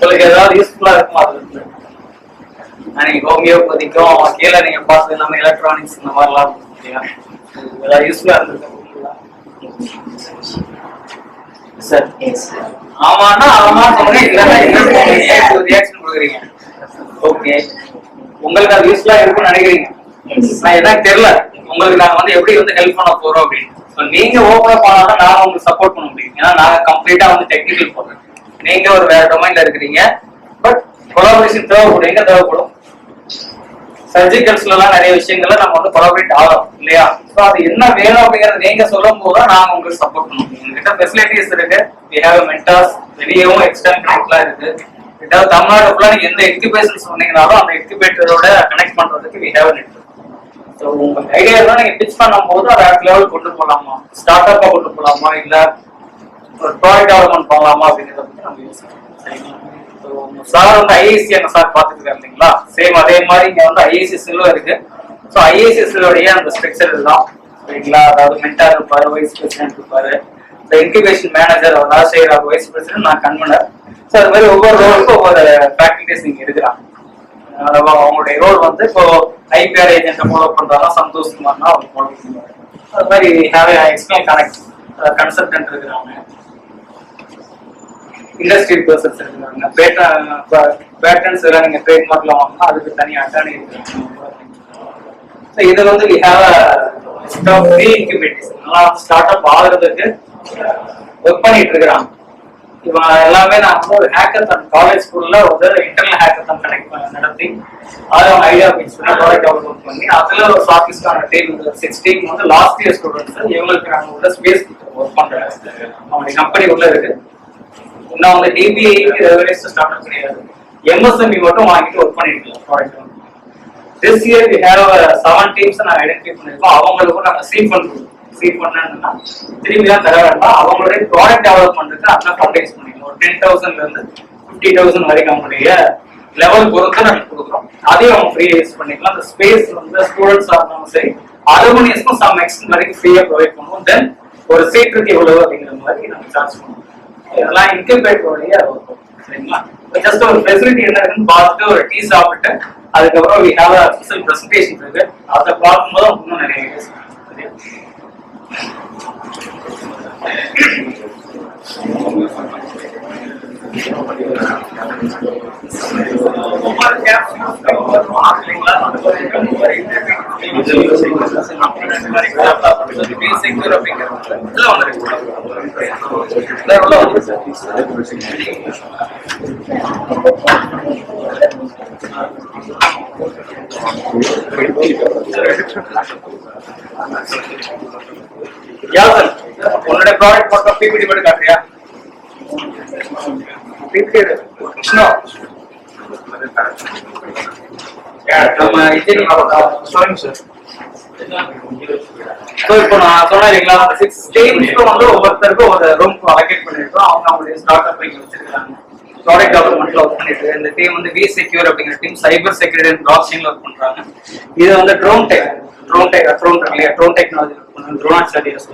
உங்களுக்கு ஏதாவது யூஸ்ஃபுல்லா இருக்குமா? நீங்க ஹோமியோபதிக்கும் கீழே நீங்க பார்த்து நம்ம எலக்ட்ரானிக்ஸ் இந்த மாதிரிலாம் ஏதாவது யூஸ்ஃபுல்லா இருந்திருக்கா சார்? ஆமான்னா ஆமா சொல்லுங்க, இல்லைன்னா என்ன ரியாக்ஷன் கொடுக்குறீங்க? ஓகே, உங்களுக்கு அது யூஸ்ஃபுல்லா இருக்கும்னு நினைக்கிறீங்க? நான் எனக்கு தெரியல உங்களுக்கு நாங்க வந்து எப்படி வந்து ஹெல்ப் பண்ண போறோம் அப்படின்னு. நீங்க ஓப்பனா பண்ணாதான் நாங்க உங்களுக்கு சப்போர்ட் பண்ண முடியும். ஏன்னா நாங்க கம்ப்ளீட்டா வந்து டெக்னிக்கல் போறோம், நீங்க ஒரு வேற டொமைன்ல இருக்கிறீங்க. பட் கொலாபரேஷன் தேவைப்படும். எங்க தேவைப்படும்? சர்ஜிக்கல்ஸ்ல எல்லாம் நிறைய விஷயங்கள்ல நம்ம வந்து கொலாபரேட் ஆகிறோம் இல்லையா? ஸோ அது என்ன வேணும் அப்படிங்கறது நீங்க சொல்லும் போதுதான் நாங்க உங்களுக்கு சப்போர்ட் பண்ணுவோம். எங்ககிட்ட ஃபெசிலிட்டிஸ் இருக்கு, we have mentors, வெளியவும் எக்ஸ்டர்னல் கிளாஸ்லாம் இருக்கு. ஏதாவது தமிழ்நாடு ஃபுல்லா நீங்க எந்த எக்யூபேஷன் சொன்னீங்கனாலும் அந்த எக்யூபேட்டரோட கனெக்ட் பண்றதுக்கு we have network. ஸோ உங்க ஐடியா தான் நீங்க பிச் பண்ணும் போது அதை அடுத்த லெவல் கொண்டு போகலாமா, ஸ்டார்ட் அப்பா கொண்டு போகலாமா, இல்ல ஒரு ப்ராடக்ட் டெவலப்மெண்ட் பண்ணலாமா அப்படிங்கிறத பத்தி நம்ம யோசிக்கணும். சரிங்களா? சார் வந்து ஐஏசி எங்க சார் பாத்துட்டு இருக்காரு இல்லைங்களா? சேம் அதே மாதிரி இங்க வந்து ஐஏசி செல்லும் இருக்கு. ஸோ ஐஏசிஎஸ் உடைய அந்த ஸ்ட்ரக்சர் இதுதான் சரிங்களா. அதாவது மென்டார் இருப்பாரு, வைஸ் பிரசிடென்ட் இருப்பாரு, இந்த incubation manager Rajasekhar vice president, நான் கன்வீனர். ஸோ அது மாதிரி ஒவ்வொரு ரோலுக்கும் ஒவ்வொரு ஃபேக்கல்டிஸ் இங்க இருக்கிறாங்க. அவங்களுடைய ரோல் வந்து இப்போ ஐபிஆர் ஏஜென்ட்டை ஃபாலோ பண்றாங்க, சந்தோஷ் குமார்னா அவங்க ஃபாலோ பண்ணுவாங்க. அது மாதிரி எக்ஸ்பிளைன் கனெக்ட் கன்சல்டன்ட் இருக்கிறாங்க, இண்டஸ்ட்ரியல் பர்சன்ஸ் இருக்கிறாங்க, பேட்டர்ன்ஸ் எல்லாம் நீங்க ட்ரேட்மார்க்ல வாங்கினா அதுக்கு தனி அட்டானி இருக்கிறாங்க. ஸோ இது வந்து we have pre incubators start up ஆகுறதுக்கு ஒர்க் பண்ணிட்டு இருக்கிறாங்க. இவங்க எல்லாமே நான் வந்து ஒரு ஹேக்கத்தான் காலேஜ் ஸ்கூல்ல ஒரு இன்டர்னல் ஹேக்கத்தான் கனெக்ட் நடத்தி அதை அவங்க ஐடியா பிக்ஸ் பண்ணி ப்ராடக்ட் டெவலப்மெண்ட் பண்ணி அதுல ஒரு ஷார்ட்லிஸ்டான டீம் 6 டீம் வந்து லாஸ்ட் இயர் ஸ்டூடெண்ட்ஸ் இவங்களுக்கு நாங்கள் உள்ள ஸ்பேஸ் ஒர்க் பண்றேன். அவங்களுடைய கம்பெனி உள்ள இருக்கு. இன்னும் வந்து டிபிஐக்கு ரெவன்யூஸ் ஸ்டார்ட் அப் கிடையாது, எம்எஸ்எம்இ மட்டும் வாங்கிட்டு ஒர்க் பண்ணிட்டு இருக்கோம் product. This year we have 7 teams நாங்கள் ஐடென்டிஃபை பண்ணிருக்கோம். அவங்களுக்கும் நாங்கள் சீட் பண்ணுறோம். சீட் பண்ணா திரும்பி தான் தர வேண்டாம், அவங்களுடைய ப்ராடக்ட் டெவலப்மெண்ட்டுக்கு அந்த ஃபண்ட் ரைஸ் பண்ணிக்கலாம். ஒரு 10,000 இருந்து 50,000 வரைக்கும் அவங்களுடைய லெவல் பொறுத்து நாங்கள் கொடுக்குறோம். அதையும் அவங்க ஃப்ரீ யூஸ் பண்ணிக்கலாம். அந்த ஸ்பேஸ் வந்து ஸ்டூடெண்ட்ஸாக இருந்தாலும் சரி, அலுமினியஸ்க்கும் சம் எக்ஸ்டென்ட் வரைக்கும் ஃப்ரீயாக ப்ரொவைட் பண்ணுவோம். தென் ஒரு சீட்டுக்கு எவ்வளவு அப்படிங்கிற மாதிரி நம்ம சார்ஜ் பண்ணுவோம். இதெல்லாம் இன்குபேட்டருடைய சரிங்களா. ஜஸ்ட் ஒரு ஃபெசிலிட்டி என்ன இருக்குன்னு பார்த்துட்டு ஒரு டீ சாப்பிட்டு அதுக்கப்புறம் வி ஹேவ் அஃபிஷியல் பிரசன்டேஷன் இருக்கு. அதை பார்க்கும்போது இன்னும் நிறைய ஐடியாஸ் சரியா. ஒவ்வொரு கேப் உன்னோட ப்ராடக்ட் மட்டும் பிபிடி மட்டும் காட்டுறியா? நம்ம இன்ஜினியரிங் சார். இப்போ நான் சொன்னேன் இல்லைங்களா, 6 டீம்ஸ்க்கும் வந்து ஒவ்வொருத்தருக்கும் ஒரு ரூம் அலோகேட் பண்ணிருக்கோம். அவங்க அவங்களுடைய ஸ்டார்ட் அப் வச்சிருக்காங்க, ப்ராடக்ட் டெவலப்மெண்ட்ல ஒர்க் பண்ணிட்டு. இந்த டீம் வந்து வி செக்யூர் அப்படிங்கிற team cyber security and block செயின்ல ஒர்க் பண்றாங்க. இது வந்து drone technology drone studies.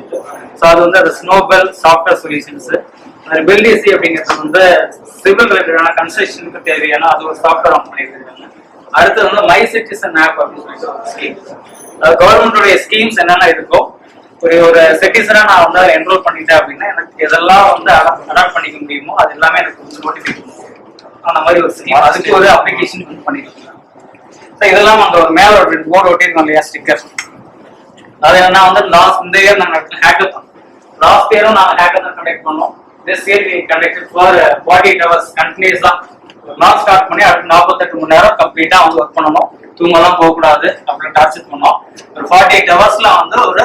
So அது வந்து அது ஸ்னோபெல் சாஃப்ட்வேர் சொல்யூஷன்ஸ். பில்டிசி அப்படிங்கிறது வந்து சிவில் ரிலேட்டடான கன்ஸ்ட்ரக்ஷனுக்கு தேவையான அது ஒரு சாஃப்ட்வேர் ஆன் பண்ணிட்டு இருக்காங்க. அடுத்து வந்து மை சிட்டிசன் ஆப் அப்படின்னு சொல்லி கவர்மெண்டோடைய ஸ்கீம்ஸ் என்னென்ன இருக்கோ, ஒரு சிட்டிசனா நான் வந்து என்ரோல் பண்ணிட்டேன் அப்படின்னா எனக்கு எதெல்லாம் வந்து அடாப்ட் பண்ணிக்க முடியுமோ அது எல்லாமே எனக்கு வந்து நோட்டிஃபை பண்ணும். அந்த மாதிரி ஒரு ஸ்கீம், அதுக்கு ஒரு அப்ளிகேஷன் பண்ணிட்டு இருக்காங்க. இதெல்லாம் அந்த ஒரு மேல ஒரு போர்டு ஒட்டிருக்கோம் இல்லையா, ஸ்டிக்கர். அது என்னன்னா வந்து இந்த இயர் நாங்கள் ஹேக்கத்தான், லாஸ்ட் இயரும் நாங்கள் ஹேக்கத்தான் கண்டக்ட் பண்ணோம். This year we conducted for 48 hours கண்டினியூஸா நாள் ஸ்டார்ட் பண்ணி அடுத்து 48 மணி நேரம் கம்ப்ளீட்டா வந்து ஒர்க் பண்ணணும். தூங்கலாம் போகக்கூடாது அப்படின்னு டார்ச்சர் பண்ணோம். ஒரு 48 hours வந்து ஒரு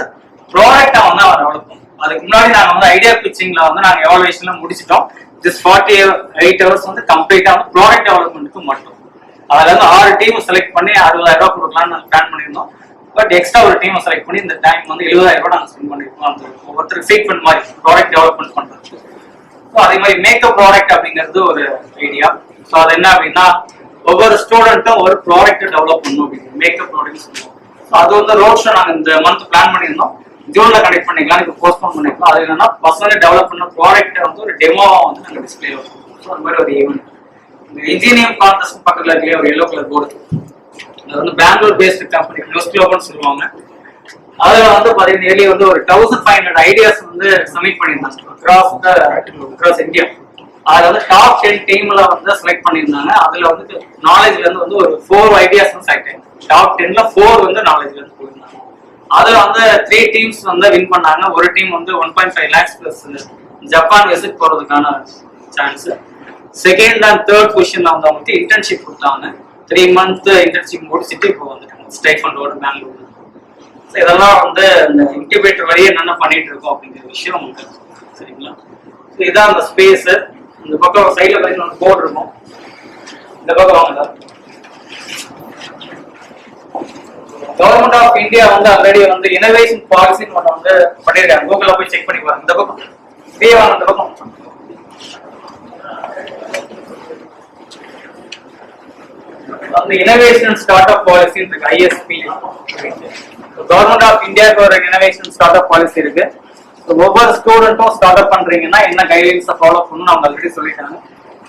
ப்ராடக்டா வந்து அவன் டெவலப் பண்ணும். அதுக்கு முன்னாடி நாங்கள் வந்து ஐடியா பிச்சிங்ல வந்து நாங்கள் எவாலுவேஷன்ல முடிச்சிட்டோம். திஸ் 48 hours வந்து கம்ப்ளீட்டா வந்து ப்ராடக்ட் டெவலப்மெண்ட்டுக்கு மட்டும். அதுல இருந்து 6 டீம் செலக்ட் பண்ணி 60,000 கொடுக்கலாம்னு நாங்கள் பிளான் பண்ணியிருந்தோம். பட் எக்ஸ்ட்ரா ஒரு டீம் செலக்ட் பண்ணி இந்த டைம் வந்து 70,000 நாங்கள் ஸ்பெண்ட் பண்ணிருக்கோம். அந்த ஒவ்வொருத்தருக்கு சீக்வென்ட் மாதிரி ப்ராடக்ட் டெவலப்மெண்ட் பண்றதுக்கு. ஸோ அதே மாதிரி மேக்கப் ப்ராடக்ட் அப்படிங்கிறது ஒரு ஐடியா. ஸோ அது என்ன அப்படின்னா ஒவ்வொரு ஸ்டூடெண்ட்டும் ஒரு ப்ராடக்ட் டெவலப் பண்ணணும் அப்படின்னு மேக்கப் ப்ராடக்ட் சொல்லுவோம். ஸோ அது வந்து ரோட் ஷோ நாங்கள் இந்த மந்த் பிளான் பண்ணியிருந்தோம். ஜூன்ல கனெக்ட் பண்ணிக்கலாம், இப்போ போஸ்ட்போன் பண்ணிக்கலாம். அது என்னன்னா பசங்க டெவலப் பண்ண ப்ராடக்ட்டை வந்து ஒரு டெமோவா வந்து நாங்கள் டிஸ்பிளே வைப்போம். ஸோ அந்த மாதிரி ஒரு ஈவெண்ட். இன்ஜினியரிங் கான்டெஸ்ட் பக்கத்துல இருக்க ஒரு எல்லோ கலர் போர்டு, அது வந்து பெங்களூர் பேஸ்டு கம்பெனி நியூஸ் குளோபல்னு சொல்லுவாங்க. அதுல வந்து பாத்தீங்கன்னா வந்து ஒரு 1500 ஐடியாஸ் வந்து சப்மிட் பண்ணியிருந்தாங்க அக்ராஸ் இந்தியா. அதுல வந்து டாப் 10 டீம்ல வந்து செலக்ட் பண்ணியிருந்தாங்க. அதுல வந்து நாலேஜ்ல இருந்து வந்து ஒரு 4 ஐடியாஸ் வந்து செலக்ட் ஆயிடுச்சு. டாப் 10ல 4 வந்து நாலேஜ்ல இருந்து போயிருந்தாங்க. அதுல வந்து 3 டீம்ஸ் வந்து வின் பண்ணாங்க. ஒரு டீம் வந்து 1.5 lakhs பிளஸ் ஜப்பான் விசிட் போறதுக்கான சான்ஸ். செகண்ட் அண்ட் தேர்ட் பொசிஷன்ல வந்து அவங்களுக்கு இன்டர்ன்ஷிப் கொடுத்தாங்க. 3 month இன்டர்ன்ஷிப் முடிச்சுட்டு இப்போ வந்துட்டாங்க ஸ்டைஃபண்டோட பெங்களூர். இதெல்லாம் வந்து இந்த இன்குபேட்டர் வரையே என்னென்ன பண்ணிட்டு இருக்கோம் அப்படிங்கிற விஷயம் உங்களுக்கு சரிங்களா. இதுதான் அந்த ஸ்பேஸ். இந்த பக்கம் சைட்ல பார்த்தீங்கன்னா ஒரு போர்டு இருக்கும். இந்த பக்கம் வாங்க. கவர்மெண்ட் ஆஃப் இந்தியா வந்து ஆல்ரெடி வந்து இனோவேஷன் பாலிசின்னு ஒன்று வந்து பண்ணிருக்காங்க. கூகுள்ல போய் செக் பண்ணி பாருங்க. இந்த பக்கம் வாங்க. இந்த பக்கம் அந்த இனோவேஷன் ஸ்டார்ட் அப் பாலிசி இருக்கு, ISP. கவர்மெண்ட் ஆஃப் இந்தியாவுக்கு ஒரு இனோவேஷன் ஸ்டார்ட் அப் பாலிசி இருக்கு. ஒவ்வொரு ஸ்டூடெண்ட்டும் ஸ்டார்ட் அப் பண்றீங்கன்னா என்ன கைட்லைன்ஸை ஃபாலோ பண்ணணும் அவங்க ஆல்ரெடி சொல்லிட்டாங்க.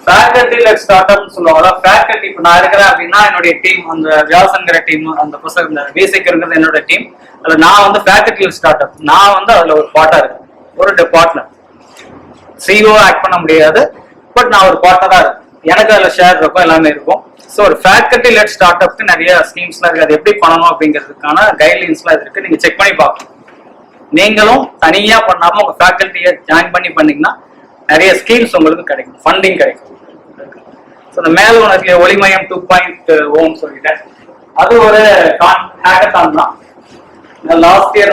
ஃபேக்கல்டி லெட் ஸ்டார்ட் அப்னு சொல்லுவாங்க. ஃபேக்கல்டி இப்போ நான் இருக்கிறேன் அப்படின்னா என்னுடைய டீம், அந்த வியாசங்கிற டீம், அந்த புத்தகம் இந்த பேசிக் இருக்கிறது என்னோட டீம். அதில் நான் வந்து ஃபேக்கல்டி ஸ்டார்ட் அப், நான் வந்து அதில் ஒரு பார்ட்டா இருக்கேன், ஒரு பார்ட்னர். CEO ஆக்ட் பண்ண முடியாது, பட் நான் ஒரு பார்ட்டரா இருக்கேன். எனக்கு அதில் ஷேர் இருக்கும், எல்லாமே இருக்கும். ஸோ ஒரு ஃபேக்கல்டி லெட் ஸ்டார்ட் அப்க்கு நிறைய ஸ்கீம்ஸ்லாம் இருக்கு. அது எப்படி பண்ணணும் அப்படிங்கிறதுக்கான கைட்லைன்ஸ்லாம் இருக்கு. நீங்க செக் பண்ணி பார்க்கணும். நீங்களும் தனியா பண்ணாம உங்க ஃபேக்கல்ட்டியை ஜாயின் பண்ணீங்கன்னா நிறைய ஸ்கீம்ஸ் உங்களுக்கு கிடைக்கும், ஃபண்டிங் கிடைக்கும். ஸோ இந்த மேல உனக்கு ஒளிமயம் 2.0 சொல்லிட்டேன். அது ஒரு ஹேக்கத்தான் தான். லாஸ்ட் இயர்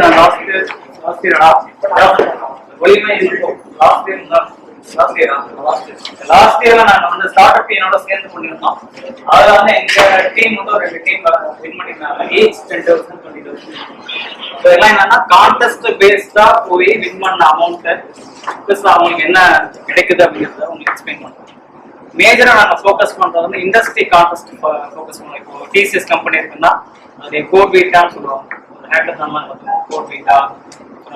ஒளிமயம் லாஸ்ட் இயர்ல நாங்க வந்து ஸ்டார்ட் அப் டீமோட சேர்ந்து பண்ணிருந்தோம். அதுல வந்து எங்க டீம் வந்து ஒரு 2 டீம் வின் பண்ணிருந்தாங்க. ஈச் 10,000 20,000. இதெல்லாம் என்னன்னா கான்டெஸ்ட் பேஸ்டா போய் வின் பண்ண அமௌண்ட் பிளஸ் அவங்களுக்கு என்ன கிடைக்குது அப்படிங்கறத உங்களுக்கு எக்ஸ்பிளைன் பண்ணுவோம். மேஜரா நாங்க ஃபோக்கஸ் பண்றது வந்து இண்டஸ்ட்ரி கான்டெஸ்ட் ஃபோக்கஸ் பண்ணுவோம். இப்போ TCS கம்பெனி இருக்குன்னா அது கோட் பீட்டான்னு சொல்லுவாங்க. ஹேக்கத்தான் மாதிரி கோட் பீட்டா,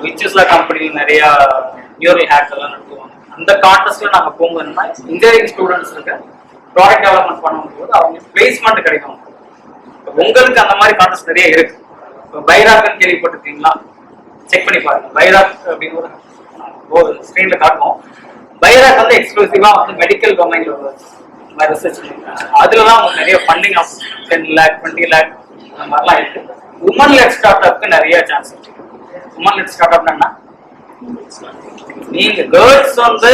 விச்சஸ்ல கம்பெனி நிறைய நியூரல் ஹேக் எல்லாம் நடத்துவாங்க. அந்த கான்டெஸ்ட்ல நாங்க போகும்போதுன்னா இன்ஜினியரிங் ஸ்டூடெண்ட்ஸ்க்கு ப்ராடக்ட் டெவலப்மெண்ட் பண்ணும்போது அவங்களுக்கு பிளேஸ்மெண்ட் கிடைக்கும். உங்களுக்கு அந்த மாதிரி கான்டெஸ்ட் நிறைய இருக்கு. இப்போ பைராக்னு கேள்விப்பட்டிருக்கீங்களா? செக் பண்ணி பாருங்க. பைராக் அப்படின்னு ஒரு ஸ்கிரீன்ல காட்டுவோம். பைராக் வந்து எக்ஸ்க்ளூசிவா வந்து மெடிக்கல் டொமைன்ல ரிசர்ச் பண்ணிருக்காங்க. அதுலலாம் உங்களுக்கு நிறைய ஃபண்டிங் ஆஃப் 10 lakh 20 lakh அந்த மாதிரிலாம் இருக்கு. உமன் லெட் ஸ்டார்ட் அப்க்கு நிறைய சான்ஸ் இருக்கு. உமன் லெட் ஸ்டார்ட் அப்னா நீங்க கேர்ள்ஸ் வந்து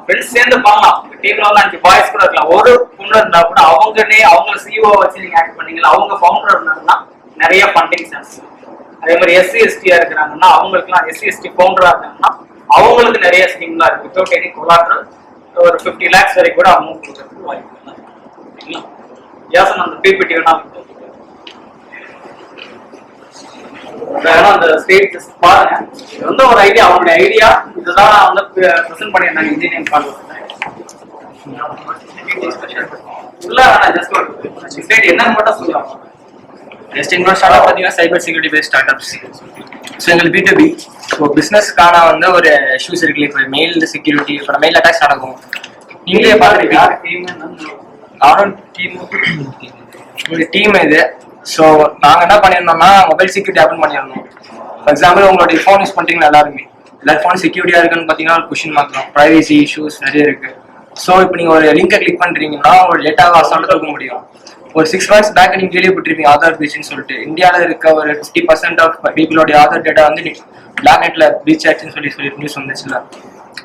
ஃப்ரெண்ட்ஸ் சேர்ந்து பண்ணலாம். டீம்ல வந்து 5 பாய்ஸ் கூட இருக்கலாம். ஒரு பொண்ணு இருந்தா கூட அவங்க CEO வச்சு நீங்க ஆக்ட் பண்ணீங்களா, அவங்க ஃபவுண்டர் இருந்தாங்கன்னா நிறைய ஃபண்டிங் சான்ஸ். அதே மாதிரி SC/ST இருக்கிறாங்கன்னா அவங்களுக்குலாம் SC/ST ஃபவுண்டரா இருக்காங்கன்னா அவங்களுக்கு நிறைய ஸ்கீம்லாம் இருக்கு. வித்தவுட் எனி கொலாட்ரல் ஒரு 50 lakhs வரைக்கும் கூட அமௌண்ட் கொடுக்கறதுக்கு வாய்ப்பு இருக்கு. யாசன் அந்த PPT வேணா அந்த ஸ்டேட் பாருங்க. இது வந்து ஒரு ஐடியா, அவங்களுடைய ஐடியா இதுதான் வந்து ப்ரெசென்ட் பண்ணியிருந்தாங்க இன்ஜினியரிங் காலேஜ் உள்ள. ஜஸ்ட் ஒரு ஸ்டேட் என்னன்னு மட்டும் சொல்லுவாங்க. ஜஸ்ட் எங்களோட ஸ்டார்ட் அப் பார்த்தீங்கன்னா cyber security based start ups. So எங்களுக்கு B2B, ஸோ பிஸ்னஸ்க்கான வந்து ஒரு இஷ்யூஸ் இருக்குல்ல. இப்போ மெயில் செக்யூரிட்டி, இப்போ மெயில் அட்டாக்ஸ் நடக்கும். நீங்களே பார்த்துருக்கீங்க. நானும் டீம் இது. ஸோ நாங்கள் என்ன பண்ணியிருந்தோம்னா மொபைல் செக்யூரிட்டி ஓப்பன் பண்ணியிருந்தோம். ஃபார் எக்ஸாம்பிள் உங்களுடைய ஃபோன் யூஸ் பண்ணுறீங்களா எல்லாருமே, எல்லா ஃபோன் செக்யூரிட்டியாக இருக்குன்னு பார்த்தீங்கன்னா ஒரு கொஷின் மார்க் தான். ப்ரைவசி இஷ்யூஸ் நிறைய இருக்கு. ஸோ இப்போ நீங்கள் ஒரு லிங்கை கிளிக் பண்ணுறீங்கன்னா உங்களோட டேட்டாவை அசால்ட்டாக இருக்க முடியும். ஒரு 6 months பேக் நீங்க கேள்விப்பட்டிருப்பீங்க ஆதார் பிரீச்னு சொல்லிட்டு. இந்தியாவில் இருக்க ஒரு 50% ஆஃப் பீப்புளோட ஆதார் டேட்டா வந்து பிளாக் நெட்ல பிரீச் ஆச்சுன்னு சொல்லி நியூஸ் வந்துச்சுல.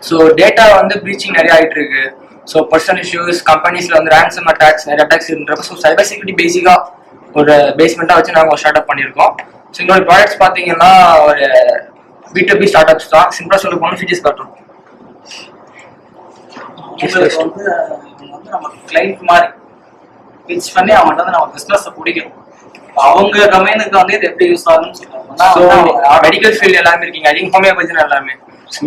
ஸோ டேட்டா வந்து பிரீச்சிங் நிறைய ஆயிட்டு இருக்கு. ஸோ பர்சனல் இஷ்யூஸ், கம்பெனிஸ்ல வந்து ரேன்சம் அட்டாக்ஸ் நிறைய அட்டாக்ஸ் இருந்தப்ப ஸோ சைபர் செக்யூரிட்டி பேசிக்கா ஒரு பேஸ்மெண்ட்டாக வச்சு நாங்கள் ஸ்டார்ட் அப் பண்ணியிருக்கோம். ஸோ எங்களோட ப்ராடக்ட்ஸ் பார்த்தீங்கன்னா ஒரு B2B ஸ்டார்ட் அப்ஸ் தான். சிம்பிளாக சொல்ல போனால் ஃபீச்சர்ஸ் காட்டுறோம். வந்து நம்ம கிளைண்ட் மாதிரி பிச் பண்ணி அவங்கள்ட்ட வந்து நம்ம பிஸ்னஸ் பிடிக்கணும். அவங்க டொமைனுக்கு வந்து இது எப்படி யூஸ் ஆகும்னு சொல்லுவாங்க. மெடிக்கல் ஃபீல்டு எல்லாமே இருக்கீங்க, ஐ திங்க் ஹோமியோபதி எல்லாமே.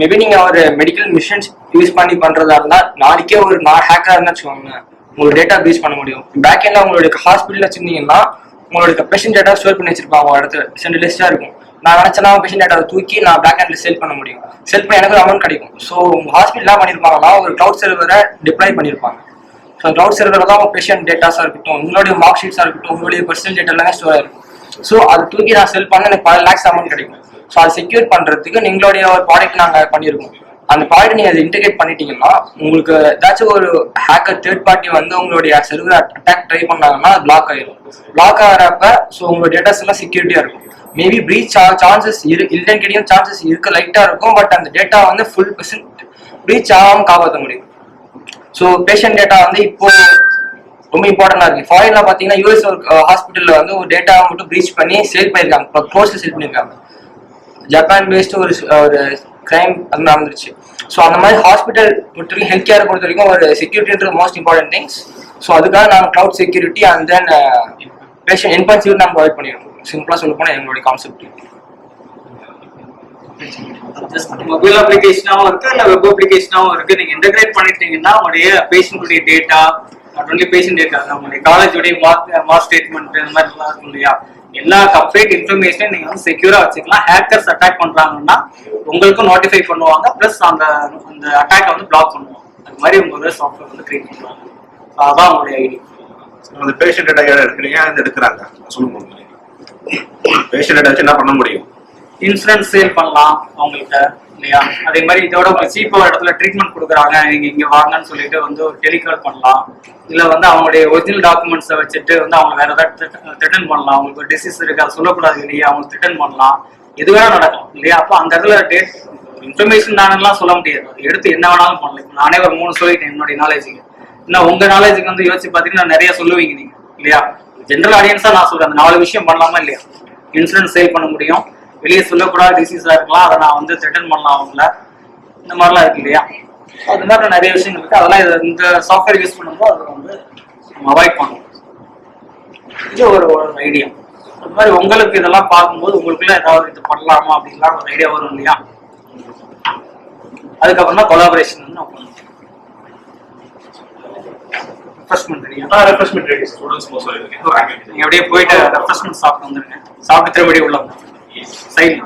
மேபி நீங்க ஒரு மெடிக்கல் மிஷின்ஸ் யூஸ் பண்ணி பண்றதா இருந்தா நாளைக்கே ஒரு ஹேக்கரா இருந்தா வச்சுக்கோங்க உங்களுக்கு டேட்டா பிரீச் பண்ண முடியும். பேக் எண்ட்ல உங்களுடைய ஹாஸ்பிட்டல் வச்சிருந்தீங்கன்னா உங்களுடைய பேஷண்ட் டேட்டா ஸ்டோர் பண்ணி வச்சிருப்பாங்க. இடத்துல சென்ட்ரலிஸ்டா இருக்கும். நான் நினைச்சேன்னா பேஷண்ட் டேட்டாவை தூக்கி நான் பேக் எண்ட்ல செல் பண்ண முடியும். செல் பண்ணி எனக்கு அமௌண்ட் கிடைக்கும். ஸோ உங்க ஹாஸ்பிட்டல் என்ன பண்ணிருப்பாங்கன்னா ஒரு கிளவுட் சர்வரை டிப்ளாய் பண்ணிருப்பாங்க. ஸோ கிளவுட் சர்வரில் தான் உங்க பேஷண்ட் டேட்டாஸா இருக்கட்டும், உங்களுடைய மார்க் ஷீட்ஸா இருக்கட்டும், உங்களுடைய பர்சனல் டேட்டா எல்லாமே ஸ்டோர் ஆயிருக்கும். ஸோ அதை தூக்கி நான் செல் பண்ண எனக்கு 5 lakhs அமௌண்ட் கிடைக்கும். ஸோ அதை செக்யூர் பண்றதுக்கு நீங்களுடைய ஒரு ப்ராடக்ட் நாங்கள் பண்ணியிருக்கோம். அந்த ப்ராடக்ட் நீங்க அதை இன்டிகிரேட் பண்ணிட்டீங்கன்னா உங்களுக்கு ஏதாச்சும் ஒரு ஹேக்கர் தேர்ட் பார்ட்டி வந்து உங்களுடைய சர்வரை அட்டாக் ட்ரை பண்ணாங்கன்னா பிளாக் ஆயிடும். பிளாக் ஆகிறப்ப ஸோ உங்களோட டேட்டாஸ் எல்லாம் செக்யூரிட்டியா இருக்கும். மேபி பிரீச் சான்சஸ் இல்லைன்னு கேட்டீங்கன்னா சான்சஸ் இருக்க லைட்டா இருக்கும். பட் அந்த டேட்டா வந்து ஃபுல் % பிரீச் ஆகாம காப்பாற்ற முடியும். ஸோ பேஷண்ட் டேட்டா வந்து இப்போ ரொம்ப இம்பார்ட்டன்டா இருக்கு. ஃபாரின்ல பாத்தீங்கன்னா US ஒரு ஹாஸ்பிட்டல்ல வந்து ஒரு டேட்டா மட்டும் பிரீச் பண்ணி சேல் பண்ணிருக்காங்க, க்ளோஸ்ல சேல் பண்ணிருக்காங்க. ஜப்பான் பேஸ்ட் ஒரு கிரைம் அது நடந்துருச்சு. ஸோ அந்த மாதிரி ஹாஸ்பிட்டல் பொறுத்த ஹெல்த் கேர் பொறுத்த வரைக்கும் ஒரு செக்யூரிட்டின்றது மோஸ்ட் இம்பார்ட்டன்ட் திங்ஸ். ஸோ அதுக்காக நாங்கள் cloud security and then patient endpoint security நம்ம ப்ரொவைட் பண்ணிடுவோம். சிம்பிளா சொல்ல போனால் எங்களுடைய கான்செப்ட். மொபைல் அப்ளிகேஷனாவும் இருக்கு, இல்ல வெப் அப்ளிகேஷனாவும் இருக்கு. நீங்க இன்டகிரேட் பண்ணிட்டீங்கன்னா உங்களுடைய பேஷண்ட்டுடைய டேட்டா, நாட் ஒன்லி பேஷண்ட் இருக்காங்க, அவங்களுடைய காலேஜோடைய மார்க் ஸ்டேட்மெண்ட் இந்த மாதிரி எல்லாம் இருக்கும் இல்லையா, எல்லா கம்ப்ளீட் இன்ஃபர்மேஷனையும் நீங்க வந்து செக்யூரா வச்சுக்கலாம். ஹேக்கர்ஸ் அட்டாக் பண்றாங்கன்னா உங்களுக்கும் நோட்டிஃபை பண்ணுவாங்க, பிளஸ் அந்த அந்த அட்டாக்கை வந்து பிளாக் பண்ணுவாங்க. அது மாதிரி உங்களோட சாஃப்ட்வேர் வந்து கிரியேட் பண்ணுவாங்க. அதான் உங்களுடைய ஐடி. அந்த பேஷண்ட் டேட்டா எடுக்கிறீங்க, அது எடுக்கிறாங்க சொல்லுங்க. பேஷண்ட் டேட்டா வச்சு என்ன பண்ண முடியும்? இன்சூரன்ஸ் சேல் பண்ணலாம் அவங்களுக்கு இல்லையா, அதே மாதிரி இதோட ஒரு சீப்பா இடத்துல ட்ரீட்மெண்ட் கொடுக்குறாங்க, நீங்க இங்க வாங்கன்னு சொல்லிட்டு வந்து ஒரு டெலிகால் பண்ணலாம். இல்ல வந்து அவங்களுடைய ஒரிஜினல் டாக்குமெண்ட்ஸை வச்சுட்டு வந்து அவங்க வேற ஏதாவது த்ரெட்டன் பண்ணலாம். அவங்களுக்கு ஒரு டிசீஸ் இருக்கு அதை சொல்லக்கூடாது இல்லையா, அவங்க த்ரெட்டன் பண்ணலாம். எது வேணா நடக்கலாம் இல்லையா. அப்போ அந்த இடத்துல டேட் இன்ஃபர்மேஷன் தானெல்லாம் சொல்ல முடியாது, அது எடுத்து என்ன வேணாலும் பண்ணலாம். நானே ஒரு 3 சொல்லிட்டேன் என்னுடைய நாலேஜுக்கு. இன்னும் உங்க நாலேஜுக்கு வந்து யோசிச்சு பார்த்தீங்கன்னா நிறைய சொல்லுவீங்க நீங்க இல்லையா. ஜென்ரல் ஆடியன்ஸா நான் சொல்றேன், அந்த 4 விஷயம் பண்ணலாமா இல்லையா. இன்சூரன்ஸ் சேல் பண்ண முடியும், வெளியே சொல்லக்கூடாத டிசீஸா இருக்கலாம், அதை நான் வந்து த்ரெட்டன் பண்ணலாம் அவங்கள, இந்த மாதிரிலாம் இருக்கு இல்லையா. அது மாதிரி நிறைய விஷயங்கள் இருக்கு. அதெல்லாம் இந்த சாஃப்ட்வேர் யூஸ் பண்ணும்போது அதை வந்து அவாய்ட் பண்ணணும். இது ஒரு ஐடியா. அது மாதிரி உங்களுக்கு இதெல்லாம் பார்க்கும்போது உங்களுக்குள்ள ஏதாவது இது பண்ணலாமா அப்படின்லாம் ஒரு ஐடியா வரும் இல்லையா. அதுக்கப்புறம் தான் கொலாபரேஷன் வந்து நான் பண்ணுவேன். ரெஃப்ரெஷ்மெண்ட் ரெடியா? Refreshment ready. ஸ்டூடண்ட்ஸ் மோஸ்ட் சொல்லிருக்கேன். நீங்க அப்படியே போயிட்டு ரெஃப்ரெஷ்மெண்ட் சாப்பிட்டு வந்துருங்க. சாப்பிட்டு திரும்படி உள்ள சைட்ல